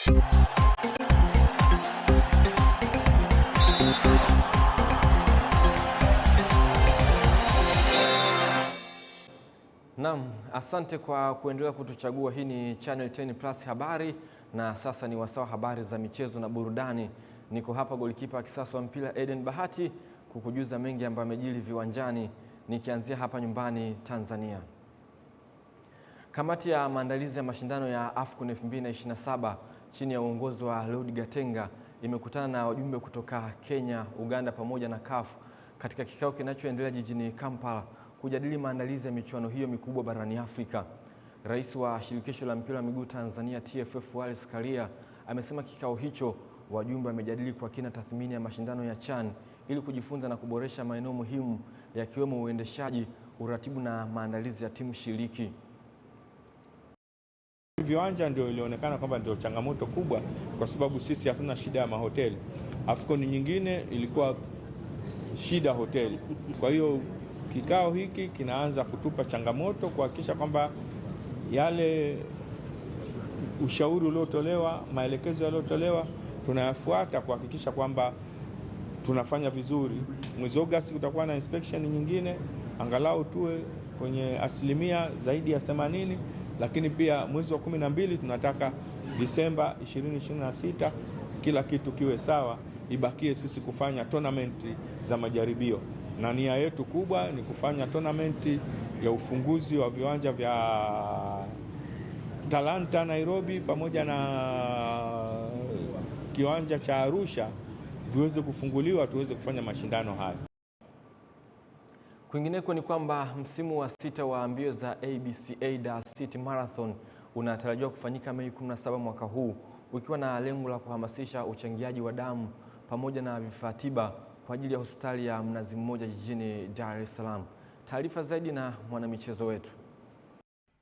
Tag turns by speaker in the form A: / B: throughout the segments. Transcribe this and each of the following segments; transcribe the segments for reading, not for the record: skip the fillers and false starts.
A: Naam, asante kwa kuendelea kutuchagua. Hii ni Channel 10 Plus habari, na sasa ni wasaa habari za michezo na burudani. Niko hapa golikipa wa kisasa wa mpira Eden Bahati kukujuza mengi ambayo yamejiri viwanjani, nikianzia hapa nyumbani Tanzania. Kamati ya maandalizi ya mashindano ya AFCON 2027 chini ya uongozi wa Lord Gatenga imekutana na wajumbe kutoka Kenya, Uganda pamoja na CAF katika kikao kinachoendelea jijini Kampala kujadili maandalizi ya michuano hiyo mikubwa barani Afrika. Rais wa shirikisho la mpira wa miguu Tanzania TFF Wallace Karia amesema kikao hicho wajumbe wamejadili kwa kina tathmini ya mashindano ya CHAN ili kujifunza na kuboresha maeneo muhimu yakiwemo uendeshaji, uratibu na maandalizi ya timu shiriki.
B: Viwanja ndio ilionekana kwamba ndio changamoto kubwa, kwa sababu sisi hatuna shida ya mahoteli. AFCON nyingine ilikuwa shida hoteli. Kwa hiyo kikao hiki kinaanza kutupa changamoto kuhakikisha kwamba yale ushauri uliotolewa, maelekezo yaliyotolewa tunayafuata kuhakikisha kwamba tunafanya vizuri. Mwezi Agosti kutakuwa na inspection nyingine, angalau tuwe kwenye asilimia zaidi ya 80, lakini pia mwezi wa 12 tunataka Disemba 2026 kila kitu kiwe sawa, ibakie sisi kufanya tournament za majaribio. Na nia yetu kubwa ni kufanya tournament ya ufunguzi wa viwanja vya Talanta Nairobi pamoja na kiwanja cha Arusha viweze kufunguliwa, tuweze kufanya mashindano haya.
A: Kwingineko ni kwamba msimu wa 6 wa mbio za ABCA Dar City Marathon unatarajiwa kufanyika Mei 17 mwaka huu, ukiwa na lengo la kuhamasisha uchangiaji wa damu pamoja na vifaa tiba kwa ajili ya hospitali ya Mnazi Mmoja jijini Dar es Salaam. Taarifa zaidi na mwanamichezo wetu.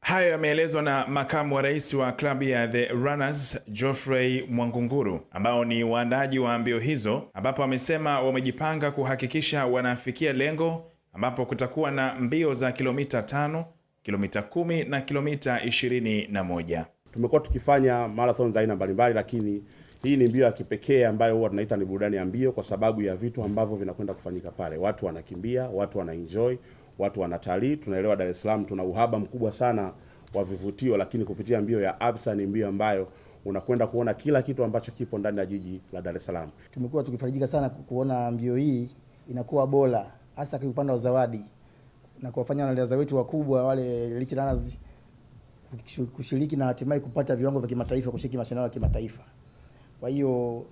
C: Hayo yameelezwa na makamu wa rais wa klabu ya The Runners Geoffrey Mwangunguru, ambao ni waandaji wa mbio hizo, ambapo amesema wamejipanga kuhakikisha wanafikia lengo, ambapo kutakuwa na mbio za kilomita 5, kilomita 10 na kilomita 21.
D: Tumekuwa tukifanya marathon za aina mbalimbali, lakini hii ni mbio ya kipekee ambayo huwa tunaita ni burudani ya mbio kwa sababu ya vitu ambavyo vinakwenda kufanyika pale. Watu wanakimbia, watu wanaenjoy, watu wanatalii. Tunaelewa Dar es Salaam tuna uhaba mkubwa sana wa vivutio, lakini kupitia mbio ya ABSA ni mbio ambayo unakwenda kuona kila kitu ambacho kipo ndani ya jiji la Dar es Salaam.
E: Tumekuwa tukifarijika sana kuona mbio hii inakuwa bora, hasa kwa upande wa zawadi na kuwafanya wanariadha wetu wakubwa wale elite runners kushiriki na hatimaye kupata viwango vya kimataifa, kushiriki mashindano ya kimataifa. Kwa hiyo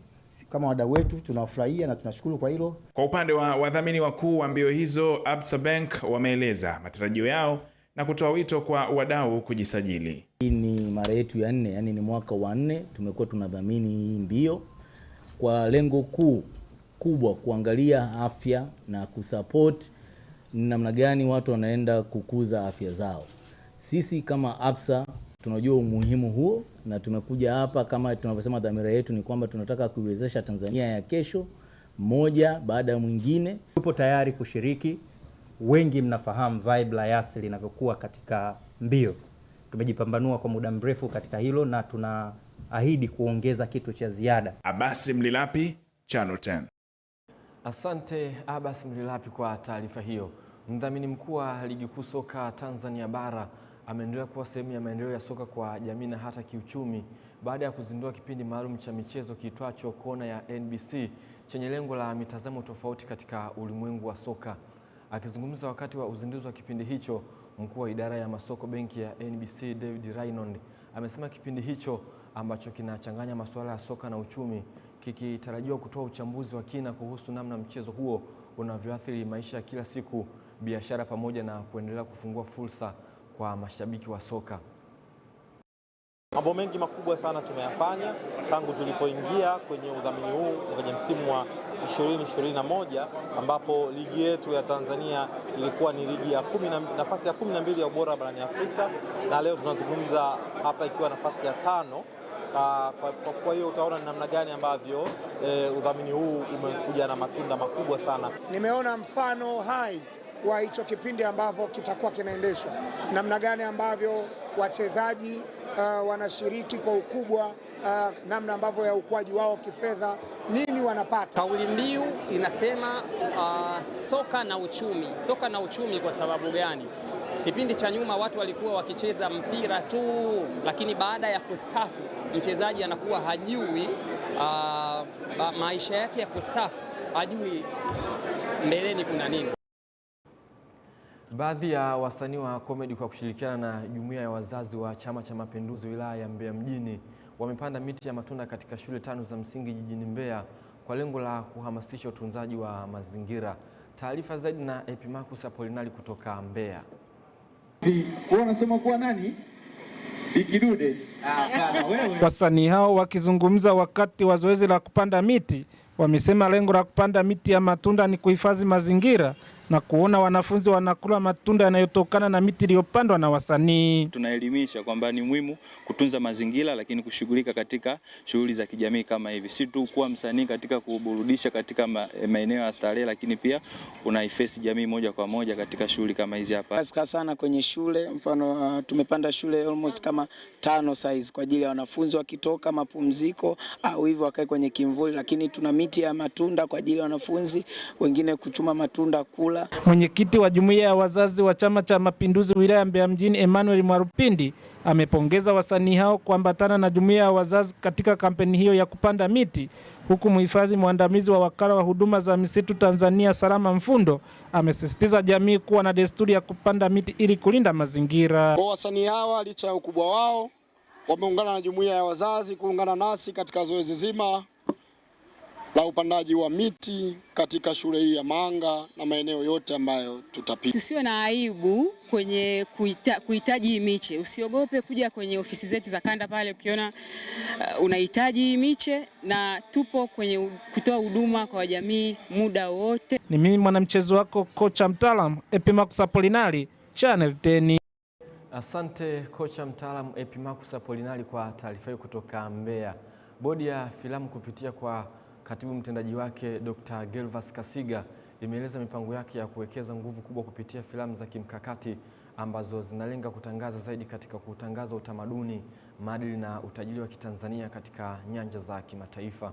E: kama wadau wetu tunawafurahia na tunashukuru kwa hilo.
C: Kwa upande wa wadhamini wakuu wa mbio hizo, Absa Bank wameeleza matarajio yao na kutoa wito kwa wadau kujisajili.
F: Hii ni mara yetu ya 4, yani ni mwaka wa 4 tumekuwa tunadhamini hii mbio kwa lengo kubwa kuangalia afya na kusupport namna gani watu wanaenda kukuza afya zao. Sisi kama Absa tunajua umuhimu huo na tumekuja hapa kama tunavyosema, dhamira yetu ni kwamba tunataka kuiwezesha Tanzania ya kesho moja baada ya mwingine.
G: Tupo tayari kushiriki. Wengi mnafahamu vibe la Yas linavyokuwa katika mbio. Tumejipambanua kwa muda mrefu katika hilo na tunaahidi kuongeza kitu cha ziada.
C: Abbas Mlilapi, Channel 10.
A: Asante Abbas Mlilapi kwa taarifa hiyo. Mdhamini mkuu wa Ligi Kuu Soka Tanzania Bara ameendelea kuwa sehemu ya maendeleo ya soka kwa jamii na hata kiuchumi baada ya kuzindua kipindi maalum cha michezo kiitwacho Kona ya NBC chenye lengo la mitazamo tofauti katika ulimwengu wa soka. Akizungumza wakati wa uzinduzi wa kipindi hicho, mkuu wa idara ya masoko benki ya NBC David Raynon amesema kipindi hicho ambacho kinachanganya masuala ya soka na uchumi kikitarajiwa kutoa uchambuzi wa kina kuhusu namna mchezo huo unavyoathiri maisha ya kila siku, biashara pamoja na kuendelea kufungua fursa kwa mashabiki wa soka.
H: Mambo mengi makubwa sana tumeyafanya tangu tulipoingia kwenye udhamini huu kwenye msimu wa 2021 ambapo ligi yetu ya Tanzania ilikuwa ni ligi ya nafasi ya 12 ya ubora barani Afrika, na leo tunazungumza hapa ikiwa nafasi ya 5. Kwa hiyo utaona ni namna gani ambavyo udhamini huu umekuja na matunda makubwa sana.
I: Nimeona mfano hai wa hicho kipindi ambavyo kitakuwa kinaendeshwa, namna gani ambavyo wachezaji wanashiriki kwa ukubwa, namna ambavyo ya ukuaji wao kifedha, nini wanapata.
J: Kauli mbiu inasema soka na uchumi. Soka na uchumi kwa sababu gani? Kipindi cha nyuma watu walikuwa wakicheza mpira tu, lakini baada ya kustafu mchezaji anakuwa hajui maisha yake ya kustafu, hajui mbeleni kuna nini.
A: Baadhi ya wasanii wa komedi kwa kushirikiana na jumuiya ya wazazi wa Chama cha Mapinduzi wilaya ya Mbeya mjini wamepanda miti ya matunda katika shule 5 za msingi jijini Mbeya kwa lengo la kuhamasisha utunzaji wa mazingira. Taarifa zaidi na Epimarcus Apolinari kutoka Mbeya.
K: Wewe unasema kuwa nani? Bikidude. Wewe.
L: Wasanii hao wakizungumza wakati wa zoezi la kupanda miti wamesema lengo la kupanda miti ya matunda ni kuhifadhi mazingira na kuona wanafunzi wanakula matunda yanayotokana na miti iliyopandwa na wasanii.
M: Tunaelimisha kwamba ni muhimu kutunza mazingira, lakini kushughulika katika shughuli za kijamii kama hivi. Si tu kuwa msanii katika kuburudisha katika maeneo ya starehe, lakini pia unaifesi jamii moja kwa moja katika shughuli kama hizi hapa.
N: Kazi sana kwenye shule, mfano tumepanda shule almost kama 5 size kwa ajili ya wanafunzi wakitoka mapumziko au hivyo wakae kwenye kimvuli, lakini tuna miti ya matunda kwa ajili ya wanafunzi wengine kuchuma matunda kula.
L: Mwenyekiti wa jumuiya ya wazazi wa Chama cha Mapinduzi wilaya ya Mbeya mjini Emmanuel Mwarupindi amepongeza wasanii hao kuambatana na jumuiya ya wazazi katika kampeni hiyo ya kupanda miti, huku mhifadhi mwandamizi wa wakala wa huduma za misitu Tanzania Salama Mfundo amesisitiza jamii kuwa na desturi ya kupanda miti ili kulinda mazingira.
I: Wasanii hawa licha ya ukubwa wao wameungana na jumuiya ya wazazi kuungana nasi katika zoezi zima la upandaji wa miti katika shule hii ya Manga na maeneo yote ambayo tutapita.
O: Tusiwe na aibu kwenye kuhitaji miche. Usiogope kuja kwenye ofisi zetu za kanda pale ukiona unahitaji miche, na tupo kwenye kutoa huduma kwa jamii muda wote.
L: Ni mimi mwanamchezo wako kocha mtaalamu Epimarcus Apolinari, Channel 10.
A: Asante kocha mtaalamu Epimarcus Apolinari kwa taarifa hiyo kutoka Mbeya. Bodi ya filamu kupitia kwa katibu mtendaji wake Dr. Gervas Kasiga imeeleza mipango yake ya kuwekeza nguvu kubwa kupitia filamu za kimkakati ambazo zinalenga kutangaza zaidi katika kutangaza utamaduni, maadili na utajiri wa Kitanzania katika nyanja za kimataifa.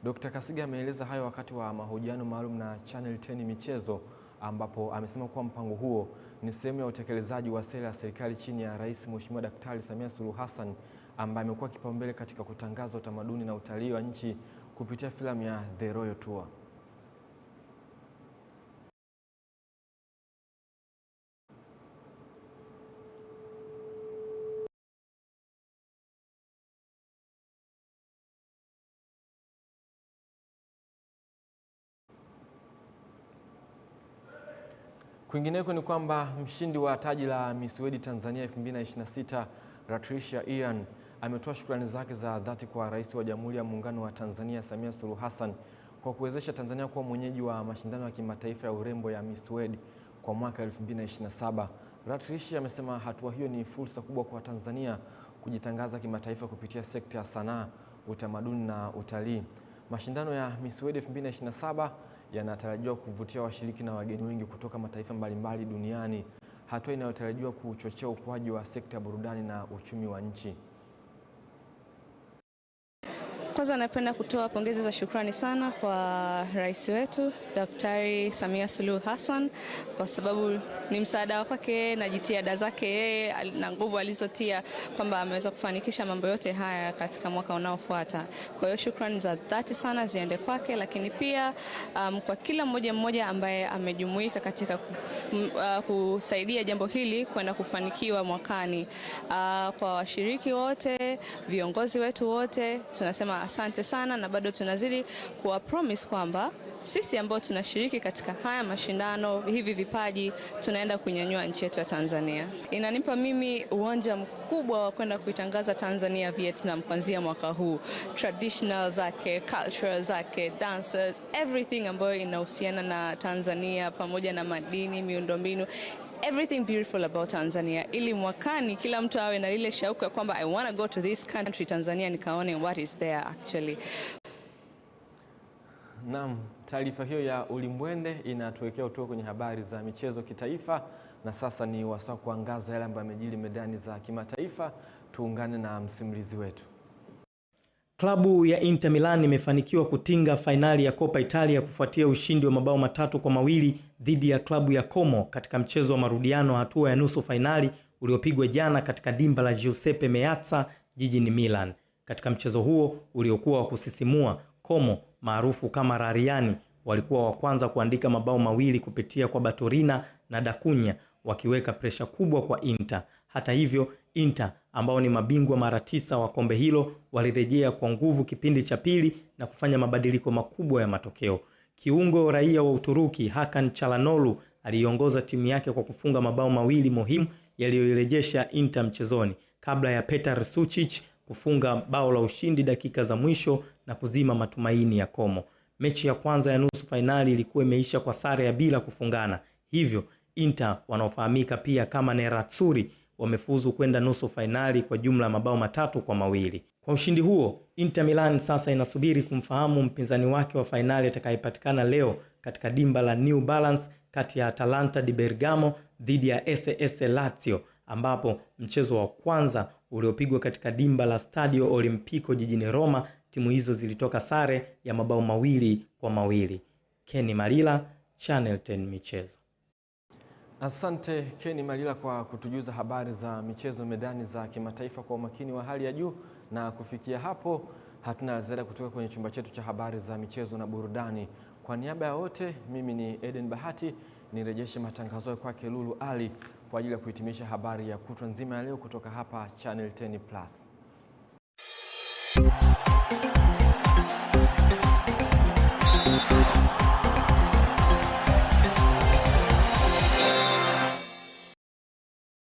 A: Dr. Kasiga ameeleza hayo wakati wa mahojiano maalum na Channel 10 Michezo, ambapo amesema kuwa mpango huo ni sehemu ya utekelezaji wa sera ya serikali chini ya Rais Mheshimiwa Daktari Samia Suluhu Hassan, ambaye amekuwa kipaumbele katika kutangaza utamaduni na utalii wa nchi kupitia filamu ya The Royal Tour. Kwingineko ni kwamba mshindi wa taji la Miss World Tanzania 2026 Latricia Ian ametoa shukrani zake za dhati kwa Rais wa Jamhuri ya Muungano wa Tanzania Samia Suluhu Hassan kwa kuwezesha Tanzania kuwa mwenyeji wa mashindano ya kimataifa ya urembo ya Miss World kwa mwaka 2027. Latricia amesema hatua hiyo ni fursa kubwa kwa Tanzania kujitangaza kimataifa kupitia sekta ya sanaa, utamaduni na utalii. Mashindano ya Miss World 2027 yanatarajiwa kuvutia washiriki na wageni wengi kutoka mataifa mbalimbali duniani, hatua inayotarajiwa kuchochea ukuaji wa sekta ya burudani na uchumi wa nchi.
P: Kwanza napenda kutoa pongezi za shukrani sana kwa rais wetu Daktari Samia Suluhu Hassan kwa sababu ni msaada wake na jitihada zake yeye na nguvu alizotia kwamba ameweza kufanikisha mambo yote haya katika mwaka unaofuata. Kwa hiyo shukrani za dhati sana ziende kwake, lakini pia kwa kila mmoja ambaye amejumuika katika kusaidia jambo hili kwenda kufanikiwa mwakani. Kwa washiriki wote, viongozi wetu wote, tunasema asante sana, na bado tunazidi kuwa promise kwamba sisi ambao tunashiriki katika haya mashindano, hivi vipaji, tunaenda kunyanyua nchi yetu ya Tanzania. Inanipa mimi uwanja mkubwa wa kwenda kuitangaza Tanzania Vietnam kuanzia mwaka huu. Traditional zake, culture zake, dancers, everything ambayo inahusiana na Tanzania pamoja na madini, miundombinu, everything beautiful about Tanzania, ili mwakani kila mtu awe na ile shauku ya kwamba I want to go to this country Tanzania nikaone what is there actually.
A: Naam, taarifa hiyo ya ulimbwende inatuwekea utoka kwenye habari za michezo kitaifa, na sasa ni wasaa kuangaza yale ambayo yamejiri medani za kimataifa. Tuungane na msimulizi wetu.
Q: Klabu ya Inter Milan imefanikiwa kutinga fainali ya Coppa Italia kufuatia ushindi wa mabao 3-2 dhidi ya klabu ya Como katika mchezo wa marudiano hatua ya nusu fainali uliopigwa jana katika dimba la Giuseppe Meazza jijini Milan. Katika mchezo huo uliokuwa wa kusisimua, Como maarufu kama Rariani walikuwa wa kwanza kuandika mabao 2 kupitia kwa Baturina na Dacunya, wakiweka presha kubwa kwa Inter. Hata hivyo, Inter ambao ni mabingwa mara 9 wa kombe hilo walirejea kwa nguvu kipindi cha pili na kufanya mabadiliko makubwa ya matokeo. Kiungo raia wa Uturuki Hakan Çalhanoğlu aliongoza timu yake kwa kufunga mabao 2 muhimu yaliyoirejesha Inter mchezoni kabla ya Petar Sučić kufunga bao la ushindi dakika za mwisho na kuzima matumaini ya Como. Mechi ya kwanza ya nusu fainali ilikuwa imeisha kwa sare ya bila kufungana. Hivyo Inter wanaofahamika pia kama Nerazzurri wamefuzu kwenda nusu fainali kwa jumla mabao 3-2. Kwa ushindi huo, Inter Milan sasa inasubiri kumfahamu mpinzani wake wa fainali atakayepatikana leo katika dimba la New Balance kati ya Atalanta di Bergamo dhidi ya SS Lazio, ambapo mchezo wa kwanza uliopigwa katika dimba la Stadio Olimpico jijini Roma, timu hizo zilitoka sare ya mabao 2-2. Kenny Malila, Channel 10 Michezo.
A: Asante Kenny Malila kwa kutujuza habari za michezo medani za kimataifa kwa umakini wa hali ya juu, na kufikia hapo hatuna ziada kutoka kwenye chumba chetu cha habari za michezo na burudani. Kwa niaba ya wote, mimi ni Eden Bahati, nirejeshe matangazo kwake Lulu Ali kwa ajili ya kuhitimisha habari ya kutwa nzima ya leo kutoka hapa Channel 10 Plus.